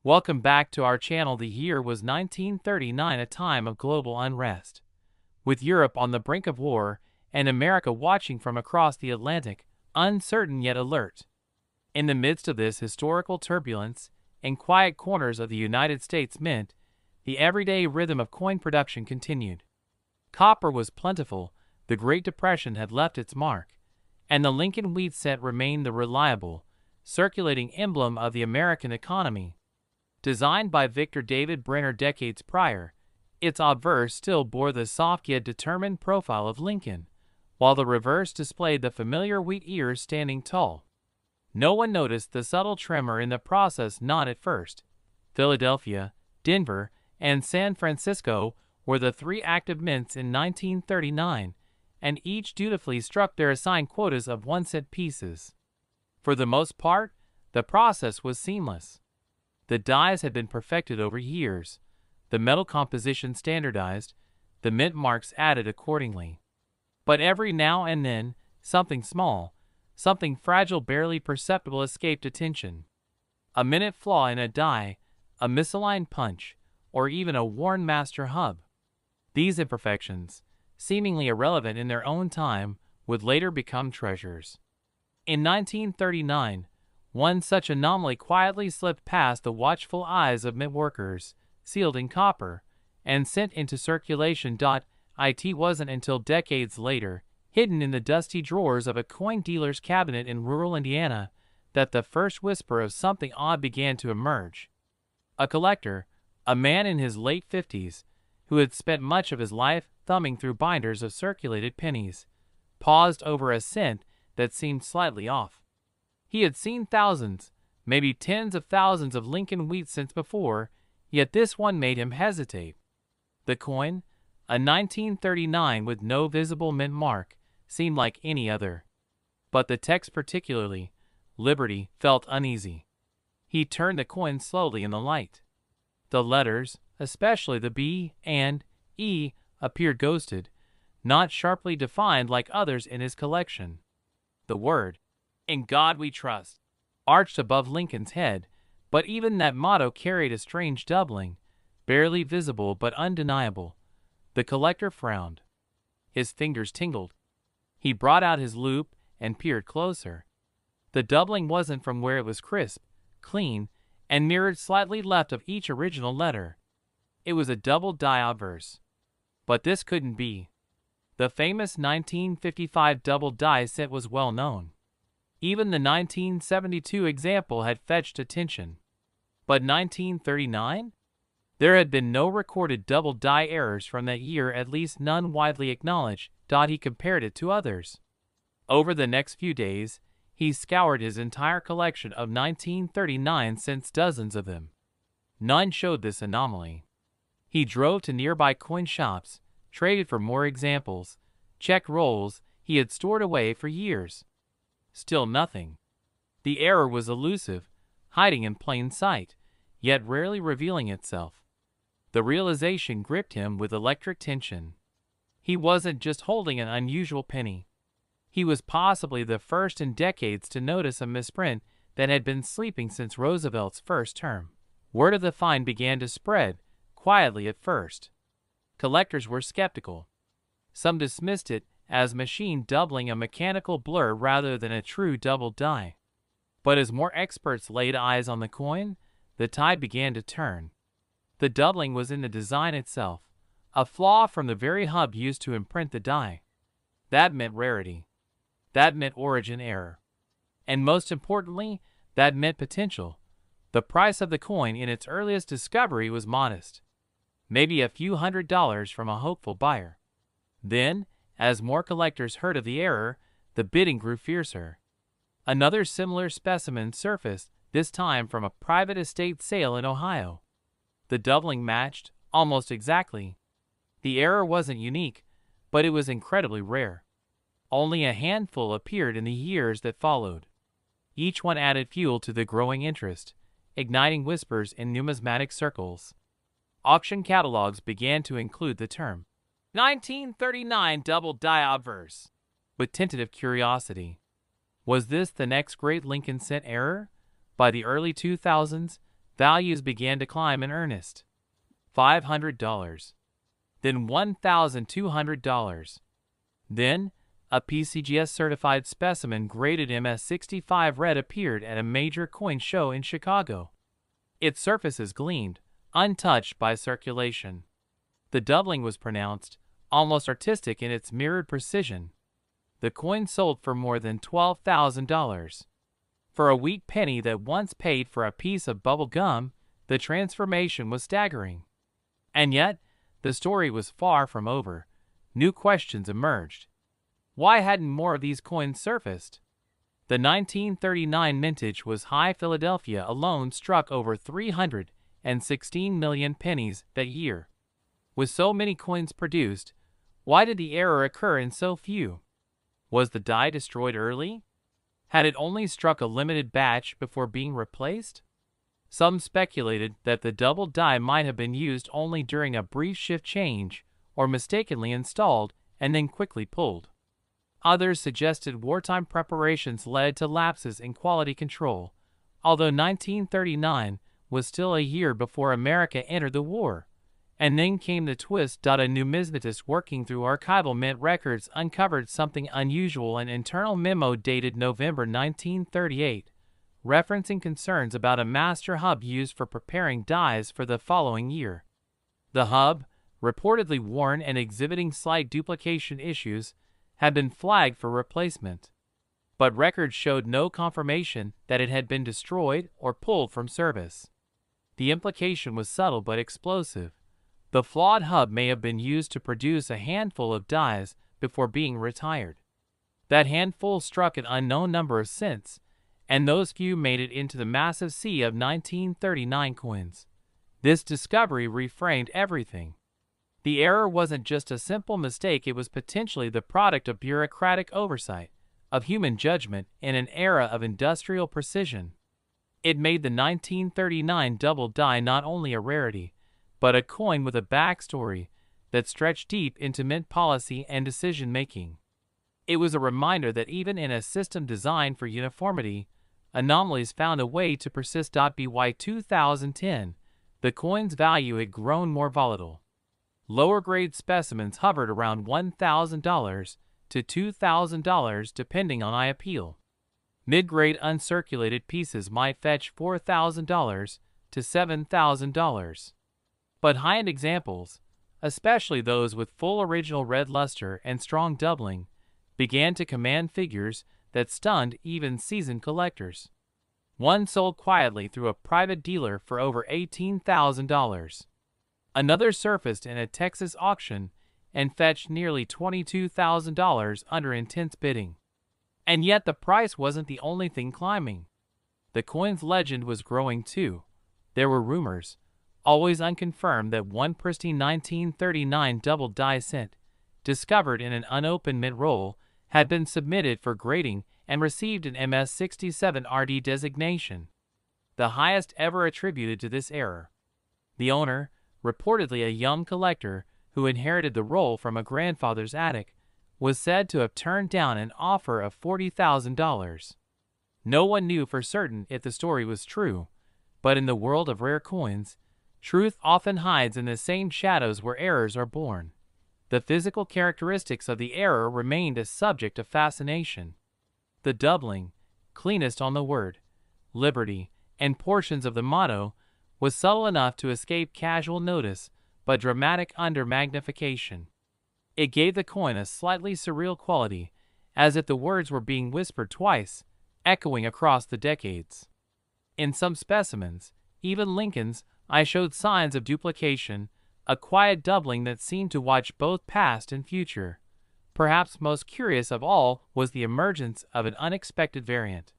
Welcome back to our channel. The year was 1939, a time of global unrest. With Europe on the brink of war and America watching from across the Atlantic, uncertain yet alert. In the midst of this historical turbulence, in quiet corners of the United States Mint, the everyday rhythm of coin production continued. Copper was plentiful, the Great Depression had left its mark, and the Lincoln Wheat cent remained the reliable, circulating emblem of the American economy. Designed by Victor David Brenner decades prior, its obverse still bore the soft yet determined profile of Lincoln, while the reverse displayed the familiar wheat ears standing tall. No one noticed the subtle tremor in the process, not at first. Philadelphia, Denver, and San Francisco were the three active mints in 1939, and each dutifully struck their assigned quotas of 1-cent pieces. For the most part, the process was seamless. The dies had been perfected over years, the metal composition standardized, the mint marks added accordingly. But every now and then, something small, something fragile, barely perceptible escaped attention. A minute flaw in a die, a misaligned punch, or even a worn master hub. These imperfections, seemingly irrelevant in their own time, would later become treasures. In 1939, one such anomaly quietly slipped past the watchful eyes of mint workers, sealed in copper, and sent into circulation. It wasn't until decades later, hidden in the dusty drawers of a coin dealer's cabinet in rural Indiana, that the first whisper of something odd began to emerge. A collector, a man in his late 50s, who had spent much of his life thumbing through binders of circulated pennies, paused over a cent that seemed slightly off. He had seen thousands, maybe tens of thousands of Lincoln Wheat cents before, yet this one made him hesitate. The coin, a 1939 with no visible mint mark, seemed like any other. But the text particularly, Liberty, felt uneasy. He turned the coin slowly in the light. The letters, especially the B and E, appeared ghosted, not sharply defined like others in his collection. The word, "In God We Trust," arched above Lincoln's head, but even that motto carried a strange doubling, barely visible but undeniable. The collector frowned. His fingers tingled. He brought out his loupe and peered closer. The doubling wasn't from where it was crisp, clean, and mirrored slightly left of each original letter. It was a double die obverse. But this couldn't be. The famous 1955 double die cent was well known. Even the 1972 example had fetched attention. But 1939? There had been no recorded double die errors from that year, at least none widely acknowledged. He compared it to others. Over the next few days, he scoured his entire collection of 1939 cents, dozens of them. None showed this anomaly. He drove to nearby coin shops, traded for more examples, checked rolls he had stored away for years. Still nothing. The error was elusive, hiding in plain sight, yet rarely revealing itself. The realization gripped him with electric tension. He wasn't just holding an unusual penny. He was possibly the first in decades to notice a misprint that had been sleeping since Roosevelt's first term. Word of the find began to spread, quietly at first. Collectors were skeptical. Some dismissed it as machine doubling, a mechanical blur rather than a true double die. But as more experts laid eyes on the coin, the tide began to turn. The doubling was in the design itself, a flaw from the very hub used to imprint the die. That meant rarity. That meant origin error. And most importantly, that meant potential. The price of the coin in its earliest discovery was modest. Maybe a few $100s from a hopeful buyer. Then, as more collectors heard of the error, the bidding grew fiercer. Another similar specimen surfaced, this time from a private estate sale in Ohio. The doubling matched, almost exactly. The error wasn't unique, but it was incredibly rare. Only a handful appeared in the years that followed. Each one added fuel to the growing interest, igniting whispers in numismatic circles. Auction catalogs began to include the term 1939 double die obverse with tentative curiosity. Was this the next great Lincoln cent error? By the early 2000s, Values began to climb in earnest. $500. Then $1,200. Then, a PCGS-certified specimen graded MS65 red appeared at a major coin show in Chicago. Its surfaces gleamed, untouched by circulation. The doubling was pronounced, almost artistic in its mirrored precision. The coin sold for more than $12,000. For a wheat penny that once paid for a piece of bubble gum, the transformation was staggering. And yet, the story was far from over. New questions emerged. Why hadn't more of these coins surfaced? The 1939 mintage was high. Philadelphia alone struck over 316 million pennies that year. With so many coins produced, why did the error occur in so few? Was the die destroyed early? Had it only struck a limited batch before being replaced? Some speculated that the double die might have been used only during a brief shift change, or mistakenly installed and then quickly pulled. Others suggested wartime preparations led to lapses in quality control, although 1939 was still a year before America entered the war. And then came the twist. A numismatist working through archival mint records uncovered something unusual. An internal memo dated November 1938, referencing concerns about a master hub used for preparing dies for the following year. The hub, reportedly worn and exhibiting slight duplication issues, had been flagged for replacement. But records showed no confirmation that it had been destroyed or pulled from service. The implication was subtle but explosive. The flawed hub may have been used to produce a handful of dies before being retired. That handful struck an unknown number of cents, and those few made it into the massive sea of 1939 coins. This discovery reframed everything. The error wasn't just a simple mistake, it was potentially the product of bureaucratic oversight, of human judgment in an era of industrial precision. It made the 1939 double die not only a rarity, but a coin with a backstory that stretched deep into mint policy and decision-making. It was a reminder that even in a system designed for uniformity, anomalies found a way to persist. By 2010, the coin's value had grown more volatile. Lower-grade specimens hovered around $1,000 to $2,000 depending on eye appeal. Mid-grade uncirculated pieces might fetch $4,000 to $7,000. But high-end examples, especially those with full original red luster and strong doubling, began to command figures that stunned even seasoned collectors. One sold quietly through a private dealer for over $18,000. Another surfaced in a Texas auction and fetched nearly $22,000 under intense bidding. And yet the price wasn't the only thing climbing. The coin's legend was growing too. There were rumors, always unconfirmed, that one pristine 1939 double die cent, discovered in an unopened mint roll, had been submitted for grading and received an MS67 RD designation, the highest ever attributed to this error. The owner, reportedly a young collector who inherited the roll from a grandfather's attic, was said to have turned down an offer of $40,000. No one knew for certain if the story was true, but in the world of rare coins, truth often hides in the same shadows where errors are born. The physical characteristics of the error remained a subject of fascination. The doubling, cleanest on the word, liberty, and portions of the motto, was subtle enough to escape casual notice, but dramatic under magnification. It gave the coin a slightly surreal quality, as if the words were being whispered twice, echoing across the decades. In some specimens, even Lincoln's, I showed signs of duplication, a quiet doubling that seemed to watch both past and future. Perhaps most curious of all was the emergence of an unexpected variant.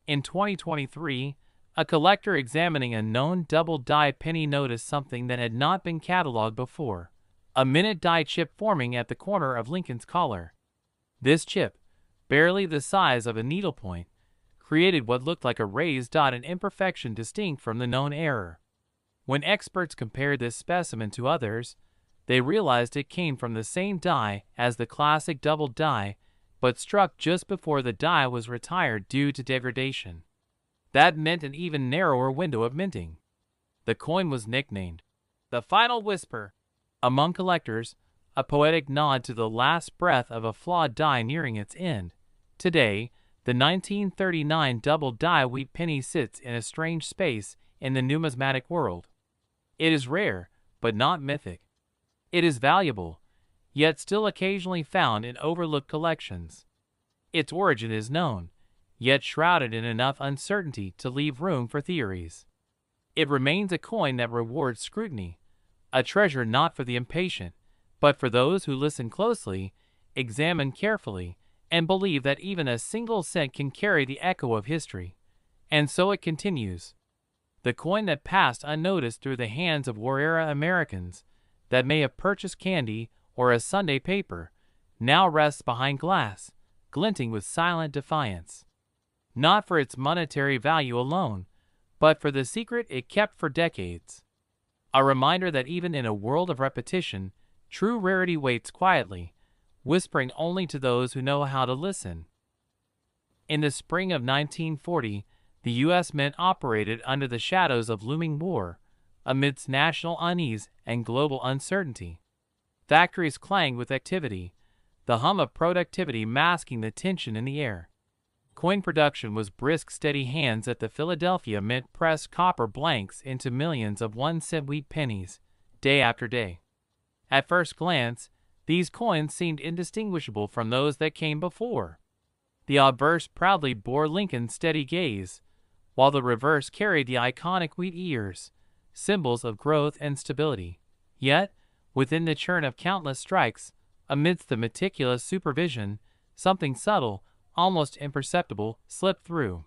In 2023, a collector examining a known double die penny noticed something that had not been cataloged before: a minute die chip forming at the corner of Lincoln's collar. This chip, barely the size of a needlepoint, created what looked like a raised dot, an imperfection distinct from the known error. When experts compared this specimen to others, they realized it came from the same die as the classic double die, but struck just before the die was retired due to degradation. That meant an even narrower window of minting. The coin was nicknamed the Final Whisper among collectors, a poetic nod to the last breath of a flawed die nearing its end. Today, the 1939 double-die wheat penny sits in a strange space in the numismatic world. It is rare, but not mythic. It is valuable, yet still occasionally found in overlooked collections. Its origin is known, yet shrouded in enough uncertainty to leave room for theories. It remains a coin that rewards scrutiny, a treasure not for the impatient, but for those who listen closely, examine carefully, and believe that even a single cent can carry the echo of history. And so it continues. The coin that passed unnoticed through the hands of war-era Americans, that may have purchased candy or a Sunday paper, now rests behind glass, glinting with silent defiance. Not for its monetary value alone, but for the secret it kept for decades. A reminder that even in a world of repetition, true rarity waits quietly, whispering only to those who know how to listen. In the spring of 1940, the U.S. Mint operated under the shadows of looming war, amidst national unease and global uncertainty. Factories clanged with activity, the hum of productivity masking the tension in the air. Coin production was brisk, steady hands at the Philadelphia Mint pressed copper blanks into millions of 1-cent wheat pennies, day after day. At first glance, these coins seemed indistinguishable from those that came before. The obverse proudly bore Lincoln's steady gaze, while the reverse carried the iconic wheat ears, symbols of growth and stability. Yet, within the churn of countless strikes, amidst the meticulous supervision, something subtle, almost imperceptible, slipped through.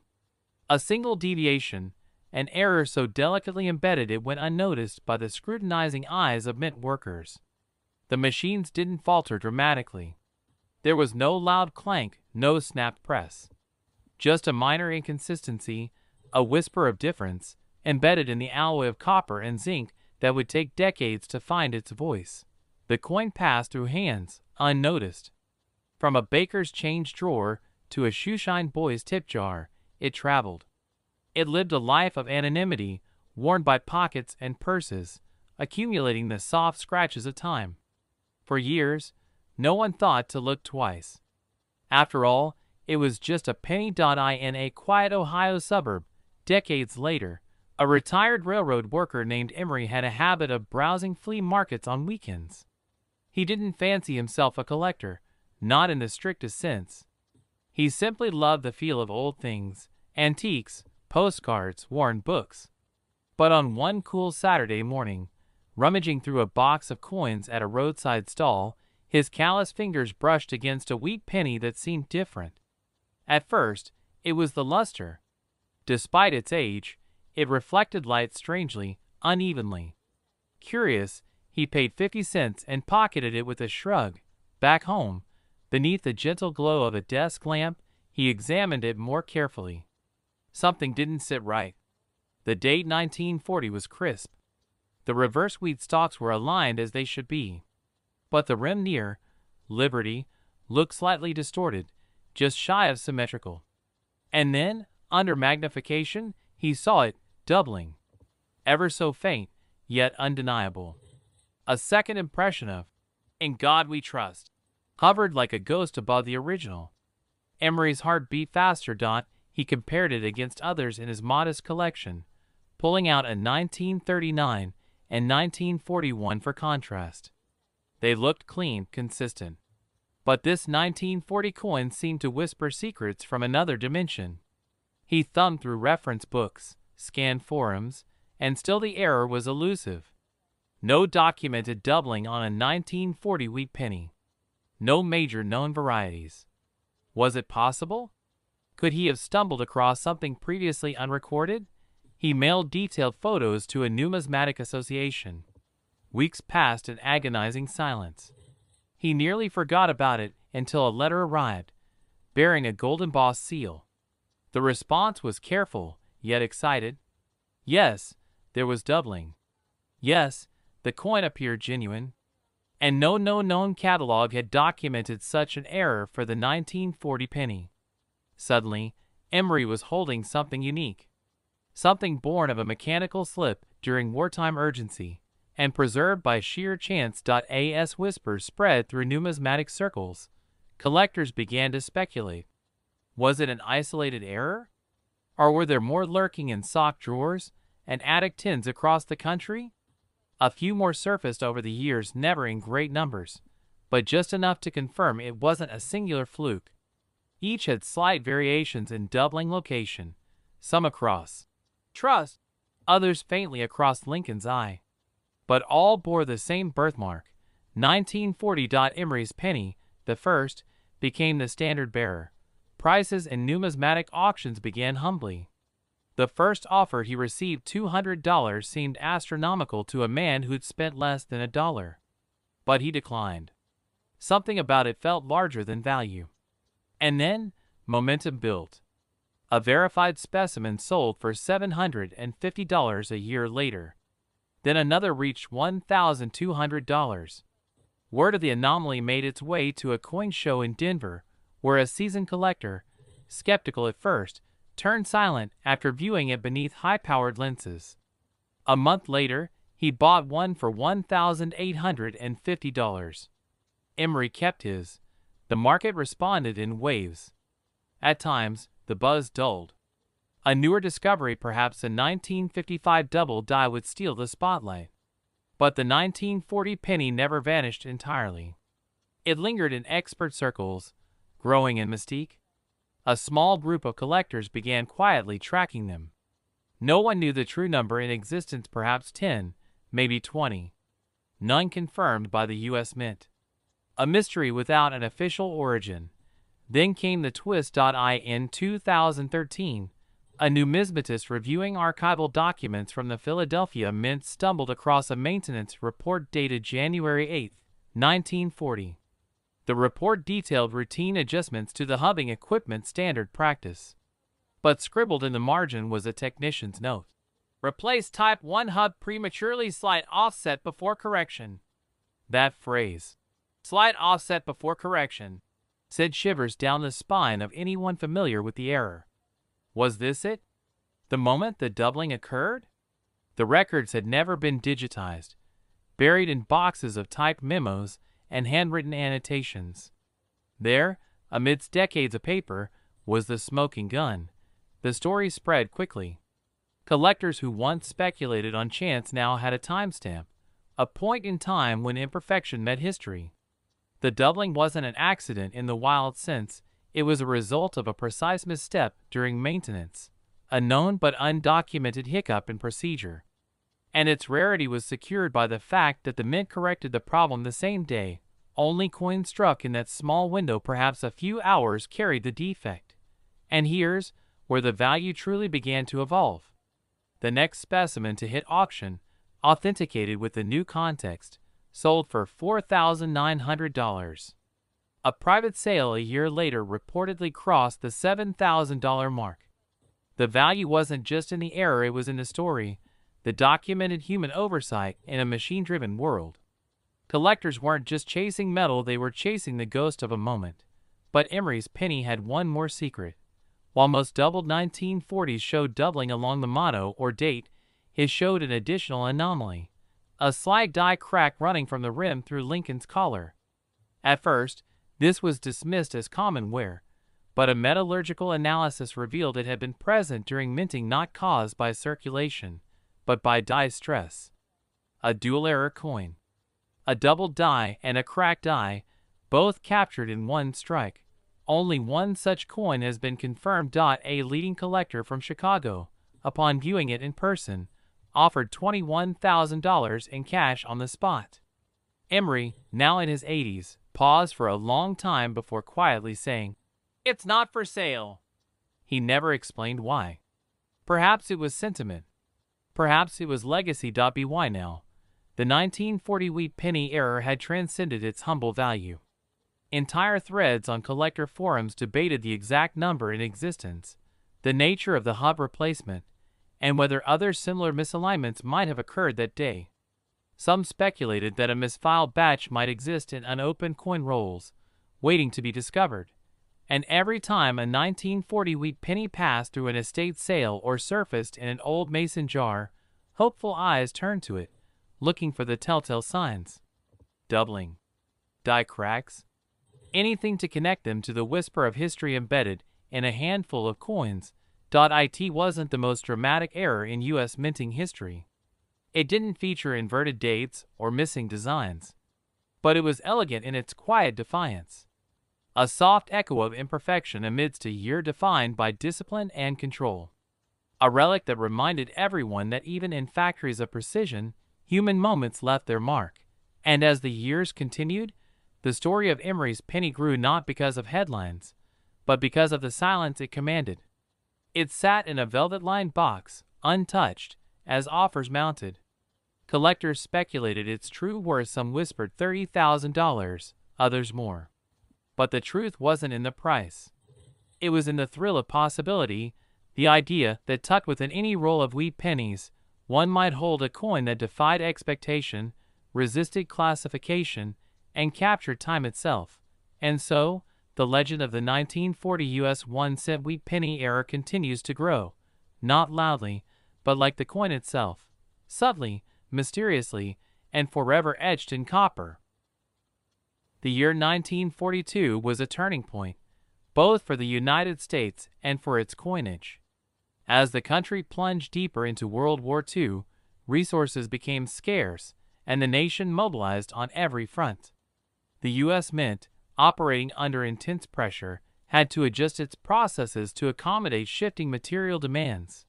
A single deviation, an error so delicately embedded it went unnoticed by the scrutinizing eyes of mint workers. The machines didn't falter dramatically. There was no loud clank, no snapped press. Just a minor inconsistency, a whisper of difference, embedded in the alloy of copper and zinc that would take decades to find its voice. The coin passed through hands, unnoticed. From a baker's change drawer to a shoeshine boy's tip jar, it traveled. It lived a life of anonymity, worn by pockets and purses, accumulating the soft scratches of time. For years, no one thought to look twice. After all, it was just a penny. In a quiet Ohio suburb, decades later, a retired railroad worker named Emery had a habit of browsing flea markets on weekends. He didn't fancy himself a collector, not in the strictest sense. He simply loved the feel of old things, antiques, postcards, worn books. But on one cool Saturday morning, rummaging through a box of coins at a roadside stall, his callous fingers brushed against a wheat penny that seemed different. At first, it was the luster. Despite its age, it reflected light strangely, unevenly. Curious, he paid 50 cents and pocketed it with a shrug. Back home, beneath the gentle glow of a desk lamp, he examined it more carefully. Something didn't sit right. The date 1940 was crisp. The reverse wheat stalks were aligned as they should be. But the rim near, Liberty, looked slightly distorted, just shy of symmetrical. And then, under magnification, he saw it, doubling. Ever so faint, yet undeniable. A second impression of, "In God We Trust," hovered like a ghost above the original. Emery's heart beat faster. He compared it against others in his modest collection, pulling out a 1939 and 1941 for contrast. They looked clean, consistent. But this 1940 coin seemed to whisper secrets from another dimension. He thumbed through reference books, scanned forums, and still the error was elusive. No documented doubling on a 1940 wheat penny. No major known varieties. Was it possible? Could he have stumbled across something previously unrecorded? He mailed detailed photos to a numismatic association. Weeks passed in agonizing silence. He nearly forgot about it until a letter arrived, bearing a gold-embossed seal. The response was careful, yet excited. Yes, there was doubling. Yes, the coin appeared genuine. And no known catalog had documented such an error for the 1940 penny. Suddenly, Emery was holding something unique. Something born of a mechanical slip during wartime urgency, and preserved by sheer chance. As whispers spread through numismatic circles, collectors began to speculate. Was it an isolated error? Or were there more lurking in sock drawers and attic tins across the country? A few more surfaced over the years, never in great numbers, but just enough to confirm it wasn't a singular fluke. Each had slight variations in doubling location, some across Trust, others faintly across Lincoln's eye. But all bore the same birthmark, 1940. Emery's penny, the first, became the standard bearer. Prices in numismatic auctions began humbly. The first offer he received, $200, seemed astronomical to a man who'd spent less than $1. But he declined. Something about it felt larger than value. And then, momentum built. A verified specimen sold for $750 a year later. Then another reached $1,200. Word of the anomaly made its way to a coin show in Denver, where a seasoned collector, skeptical at first, turned silent after viewing it beneath high-powered lenses. A month later, he bought one for $1,850. Emery kept his. The market responded in waves. At times, the buzz dulled. A newer discovery, perhaps a 1955 double die, would steal the spotlight. But the 1940 penny never vanished entirely. It lingered in expert circles, growing in mystique. A small group of collectors began quietly tracking them. No one knew the true number in existence, perhaps 10, maybe 20. None confirmed by the U.S. Mint. A mystery without an official origin. Then came the twist. In 2013, a numismatist reviewing archival documents from the Philadelphia Mint stumbled across a maintenance report dated January 8, 1940. The report detailed routine adjustments to the hubbing equipment standard practice. But scribbled in the margin was a technician's note. Replace Type 1 hub prematurely, slight offset before correction. That phrase, slight offset before correction, sent shivers down the spine of anyone familiar with the error. Was this it? The moment the doubling occurred? The records had never been digitized, buried in boxes of typed memos and handwritten annotations. There, amidst decades of paper, was the smoking gun. The story spread quickly. Collectors who once speculated on chance now had a timestamp, a point in time when imperfection met history. The doubling wasn't an accident in the wild sense. It was a result of a precise misstep during maintenance, a known but undocumented hiccup in procedure. And its rarity was secured by the fact that the Mint corrected the problem the same day. Only coins struck in that small window, perhaps a few hours, carried the defect. And here's where the value truly began to evolve. The next specimen to hit auction, authenticated with the new context, sold for $4,900. A private sale a year later reportedly crossed the $7,000 mark. The value wasn't just in the error, it was in the story, the documented human oversight in a machine-driven world. Collectors weren't just chasing metal, they were chasing the ghost of a moment. But Emery's penny had one more secret. While most doubled 1940s showed doubling along the motto or date, his showed an additional anomaly. A slight die crack running from the rim through Lincoln's collar. At first, this was dismissed as common wear, but a metallurgical analysis revealed it had been present during minting, not caused by circulation, but by die stress. A dual-error coin. A doubled die and a cracked die, both captured in one strike. Only one such coin has been confirmed. A leading collector from Chicago, upon viewing it in person, offered $21,000 in cash on the spot. Emery, now in his 80s, paused for a long time before quietly saying, "It's not for sale." He never explained why. Perhaps it was sentiment. Perhaps it was legacy. By now, the 1940 wheat penny error had transcended its humble value. Entire threads on collector forums debated the exact number in existence, the nature of the hub replacement, and whether other similar misalignments might have occurred that day. Some speculated that a misfiled batch might exist in unopened coin rolls, waiting to be discovered. And every time a 1940 wheat penny passed through an estate sale or surfaced in an old mason jar, Hopeful eyes turned to it, looking for the telltale signs. Doubling. Die cracks. Anything to connect them to the whisper of history embedded in a handful of coins. It wasn't the most dramatic error in U.S. minting history. It didn't feature inverted dates or missing designs. But it was elegant in its quiet defiance. A soft echo of imperfection amidst a year defined by discipline and control. A relic that reminded everyone that even in factories of precision, human moments left their mark. And as the years continued, the story of Emery's penny grew not because of headlines, but because of the silence it commanded. It sat in a velvet-lined box, untouched, as offers mounted. Collectors speculated its true worth. Some whispered $30,000, others more. But the truth wasn't in the price. It was in the thrill of possibility, the idea that tucked within any roll of wheat pennies, one might hold a coin that defied expectation, resisted classification, and captured time itself. And so, the legend of the 1940 U.S. 1-cent wheat penny era continues to grow, not loudly, but like the coin itself, subtly, mysteriously, and forever etched in copper. The year 1942 was a turning point, both for the United States and for its coinage. As the country plunged deeper into World War II, resources became scarce, and the nation mobilized on every front. The U.S. Mint, operating under intense pressure, had to adjust its processes to accommodate shifting material demands.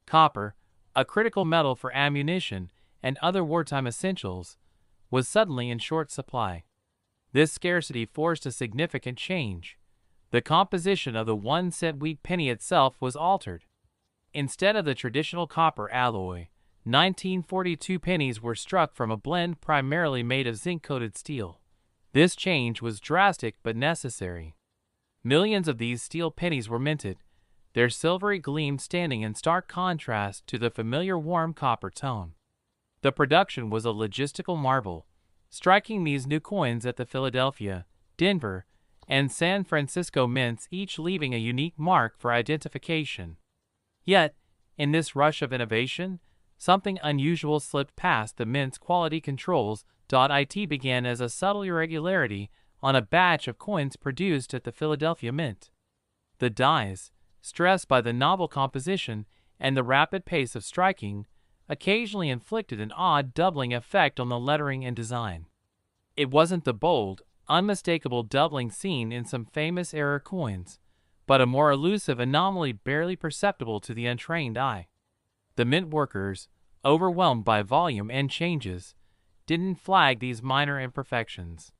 Copper, a critical metal for ammunition and other wartime essentials, was suddenly in short supply. This scarcity forced a significant change. The composition of the 1-cent wheat penny itself was altered. Instead of the traditional copper alloy, 1942 pennies were struck from a blend primarily made of zinc-coated steel. This change was drastic but necessary. Millions of these steel pennies were minted, their silvery gleam standing in stark contrast to the familiar warm copper tone. The production was a logistical marvel, striking these new coins at the Philadelphia, Denver, and San Francisco mints, each leaving a unique mark for identification. Yet, in this rush of innovation, something unusual slipped past the mint's quality controls. It began as a subtle irregularity on a batch of coins produced at the Philadelphia Mint. The dies, stressed by the novel composition and the rapid pace of striking, occasionally inflicted an odd doubling effect on the lettering and design. It wasn't the bold, unmistakable doubling seen in some famous era coins, but a more elusive anomaly barely perceptible to the untrained eye. The mint workers, overwhelmed by volume and changes, didn't flag these minor imperfections.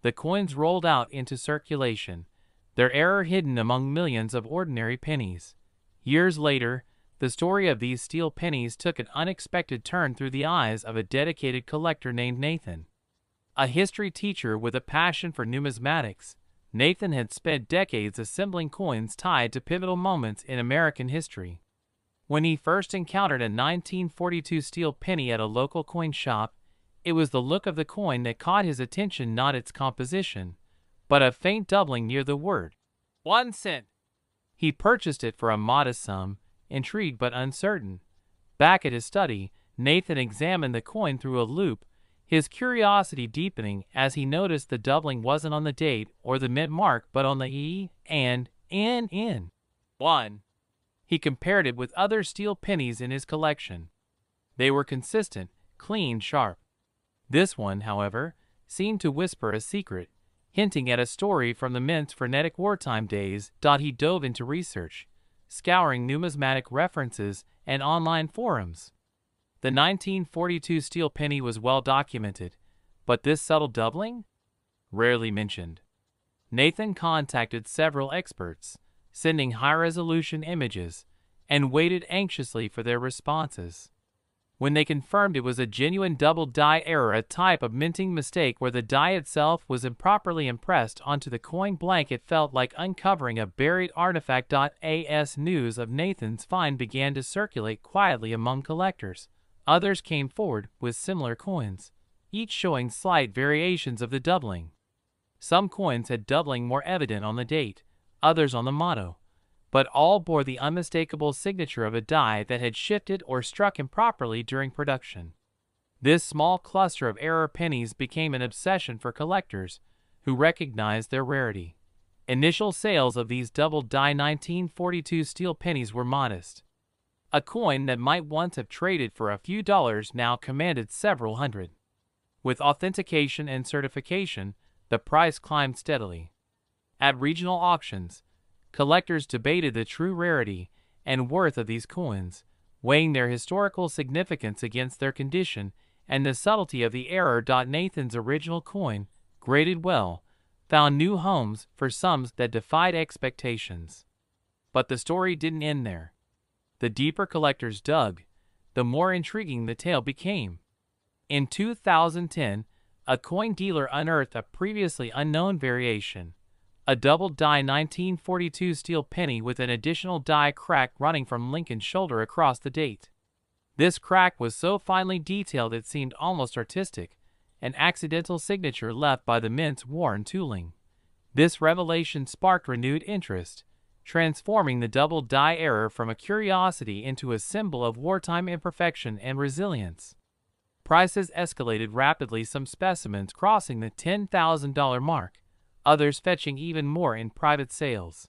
The coins rolled out into circulation, their error hidden among millions of ordinary pennies. Years later, the story of these steel pennies took an unexpected turn through the eyes of a dedicated collector named Nathan. A history teacher with a passion for numismatics, Nathan had spent decades assembling coins tied to pivotal moments in American history. When he first encountered a 1942 steel penny at a local coin shop, it was the look of the coin that caught his attention, not its composition, but a faint doubling near the word 1 cent. He purchased it for a modest sum, intrigued but uncertain. Back at his study, Nathan examined the coin through a loupe, his curiosity deepening as he noticed the doubling wasn't on the date or the mint mark but on the E and N in 1. He compared it with other steel pennies in his collection. They were consistent, clean, sharp. This one, however, seemed to whisper a secret, hinting at a story from the mint's frenetic wartime days. He dove into research, scouring numismatic references and online forums. The 1942 steel penny was well documented, but this subtle doubling? Rarely mentioned. Nathan contacted several experts, sending high-resolution images, and waited anxiously for their responses. When they confirmed it was a genuine double die error, a type of minting mistake where the die itself was improperly impressed onto the coin blank, it felt like uncovering a buried artifact. As news of Nathan's find began to circulate quietly among collectors, others came forward with similar coins, each showing slight variations of the doubling. Some coins had doubling more evident on the date, others on the motto, but all bore the unmistakable signature of a die that had shifted or struck improperly during production. This small cluster of error pennies became an obsession for collectors, who recognized their rarity. Initial sales of these double-die 1942 steel pennies were modest. A coin that might once have traded for a few dollars now commanded several hundred. With authentication and certification, the price climbed steadily. At regional auctions, collectors debated the true rarity and worth of these coins, weighing their historical significance against their condition and the subtlety of the error. Nathan's original coin, graded well, found new homes for sums that defied expectations. But the story didn't end there. The deeper collectors dug, the more intriguing the tale became. In 2010, a coin dealer unearthed a previously unknown variation, a double-die 1942 steel penny with an additional die crack running from Lincoln's shoulder across the date. This crack was so finely detailed it seemed almost artistic, an accidental signature left by the mint's worn tooling. This revelation sparked renewed interest, transforming the double-die error from a curiosity into a symbol of wartime imperfection and resilience. Prices escalated rapidly, some specimens crossing the $10,000 mark, others fetching even more in private sales.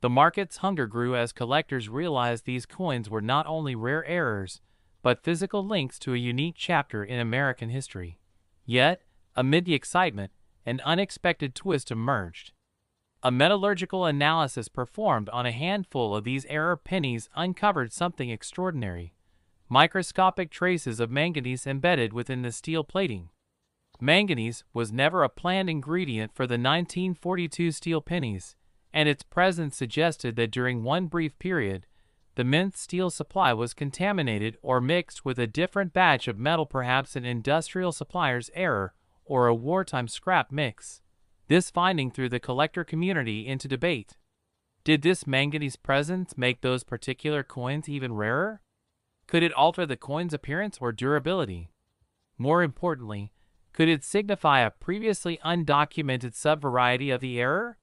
The market's hunger grew as collectors realized these coins were not only rare errors, but physical links to a unique chapter in American history. Yet, amid the excitement, an unexpected twist emerged. A metallurgical analysis performed on a handful of these error pennies uncovered something extraordinary: microscopic traces of manganese embedded within the steel plating. Manganese was never a planned ingredient for the 1942 steel pennies, and its presence suggested that during one brief period, the mint's steel supply was contaminated or mixed with a different batch of metal, perhaps an industrial supplier's error or a wartime scrap mix. This finding threw the collector community into debate. Did this manganese presence make those particular coins even rarer? Could it alter the coin's appearance or durability? More importantly, could it signify a previously undocumented subvariety of the error?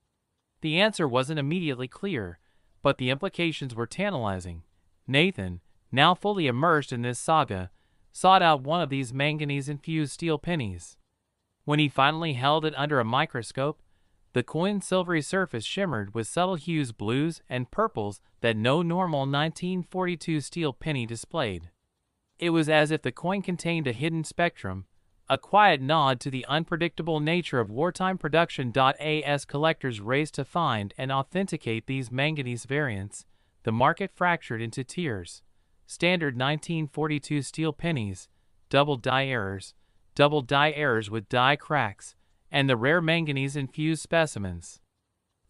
The answer wasn't immediately clear, but the implications were tantalizing. Nathan, now fully immersed in this saga, sought out one of these manganese-infused steel pennies. When he finally held it under a microscope, the coin's silvery surface shimmered with subtle hues, blues and purples that no normal 1942 steel penny displayed. It was as if the coin contained a hidden spectrum, a quiet nod to the unpredictable nature of wartime production. As collectors raced to find and authenticate these manganese variants, the market fractured into tiers: standard 1942 steel pennies, double-die errors with die cracks, and the rare manganese-infused specimens.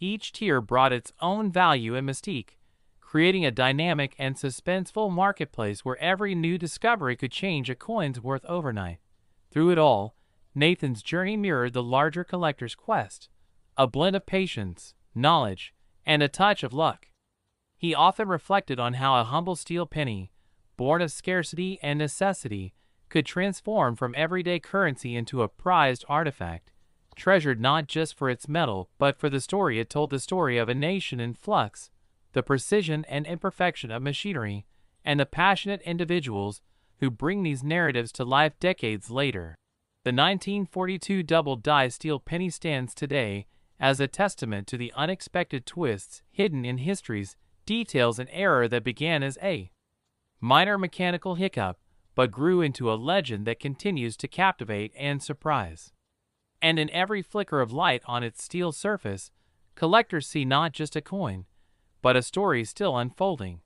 Each tier brought its own value and mystique, creating a dynamic and suspenseful marketplace where every new discovery could change a coin's worth overnight. Through it all, Nathan's journey mirrored the larger collector's quest, a blend of patience, knowledge, and a touch of luck. He often reflected on how a humble steel penny, born of scarcity and necessity, could transform from everyday currency into a prized artifact, treasured not just for its metal but for the story it told, the story of a nation in flux, the precision and imperfection of machinery, and the passionate individuals who bring these narratives to life decades later. The 1942 double-die steel penny stands today as a testament to the unexpected twists hidden in history's details, an error that began as a minor mechanical hiccup but grew into a legend that continues to captivate and surprise. And in every flicker of light on its steel surface, collectors see not just a coin, but a story still unfolding.